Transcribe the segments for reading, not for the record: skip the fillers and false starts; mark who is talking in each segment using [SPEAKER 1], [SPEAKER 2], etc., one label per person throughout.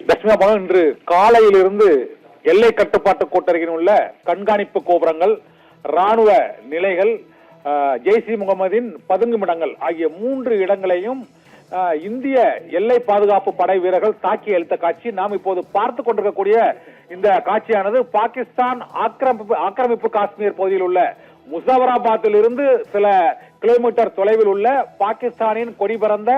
[SPEAKER 1] தட்சிணா பவன் இன்று காலையிலிருந்து எல்லை கட்டுப்பாட்டு கோட்டருகில் உள்ள கண்காணிப்பு கோபுரங்கள், ராணுவ நிலைகள், ஜெய்ஷ் இ முகமதின் பதுங்குமிடங்கள் ஆகிய 3 இடங்களையும் இந்திய எல்லை பாதுகாப்பு படை வீரர்கள் தாக்கி அளித்த காட்சி நாம் இப்போது பார்த்து கொண்டிருக்கக்கூடிய இந்த காட்சியானது பாகிஸ்தான் ஆக்கிரமிப்பு காஷ்மீர் பகுதியில் உள்ள முசாபராபாத்தில் இருந்து சில கிலோமீட்டர் தொலைவில் உள்ள பாகிஸ்தானின் கொடி பறந்த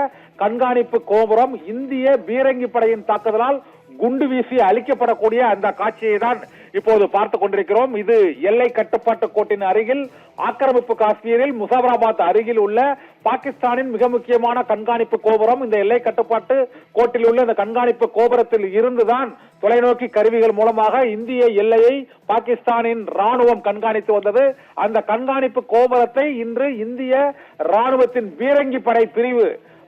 [SPEAKER 1] கண்காணிப்பு கோபுரம் இந்திய பீரங்கி படையின் தாக்குதலால் குண்டு வீசி அழிக்கப்படக்கூடிய அந்த காட்சியை தான் இப்போது பார்த்துக் கொண்டிருக்கிறோம். இது எல்லை கட்டுப்பாட்டு கோட்டின் அருகில் ஆக்கிரமிப்பு காஷ்மீரில் முசாபராபாத் அருகில் உள்ள பாகிஸ்தானின் மிக முக்கியமான கண்காணிப்பு கோபுரம். இந்த எல்லை கட்டுப்பாட்டு கோட்டில் உள்ள இந்த கண்காணிப்பு கோபுரத்தில் இருந்துதான் தொலைநோக்கி கருவிகள் மூலமாக இந்திய எல்லையை பாகிஸ்தானின் ராணுவம் கண்காணித்து வந்தது. அந்த கண்காணிப்பு கோபுரத்தை இன்று இந்திய ராணுவத்தின் பீரங்கி படை பிரிவு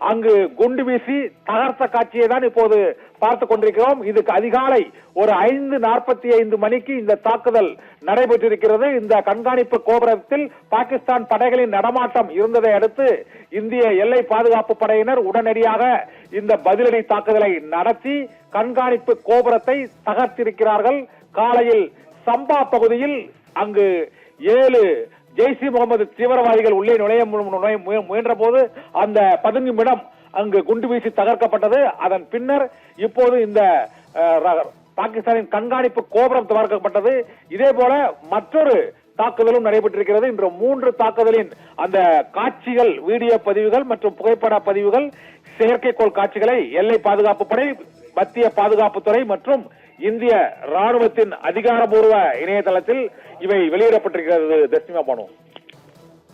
[SPEAKER 1] அங்கு குண்டு வீசி தகர்த்த காட்சியை தான் இப்போது பார்த்துக் கொண்டிருக்கிறோம். இதுக்கு அதிகாலை ஒரு 5:45 மணிக்கு இந்த தாக்குதல் நடைபெற்றிருக்கிறது. இந்த கண்காணிப்பு கோபுரத்தில் பாகிஸ்தான் படைகளின் நடமாட்டம் இருந்ததை அடுத்து இந்திய எல்லை பாதுகாப்பு படையினர் உடனடியாக இந்த பதிலடி தாக்குதலை நடத்தி கண்காணிப்பு கோபுரத்தை தகர்த்திருக்கிறார்கள். காலையில் சம்பா பகுதியில் அங்கு 7 ஜெய்ஷ் இ முகமது தீவிரவாதிகள் உள்ளே நுழைய முயன்ற போது அந்த பதுங்குமிடம் அங்கு குண்டு வீசி தகர்க்கப்பட்டது. அதன் பின்னர் இப்போது இந்த பாகிஸ்தானின் கண்காணிப்பு கோபுரம் தகர்க்கப்பட்டது. இதே போல மற்றொரு தாக்குதலும் நடைபெற்றிருக்கிறது. இன்று 3 தாக்குதலின் அந்த காட்சிகள், வீடியோ பதிவுகள் மற்றும் புகைப்பட பதிவுகள், செயற்கைக்கோள் காட்சிகளை எல்லை பாதுகாப்பு படை, மத்திய பாதுகாப்புத்துறை மற்றும் இந்திய ராணுவத்தின் அதிகாரப்பூர்வ இணையதளத்தில் இவை வெளியிடப்பட்டிருக்கிறது. தஸ்னிமா பானு.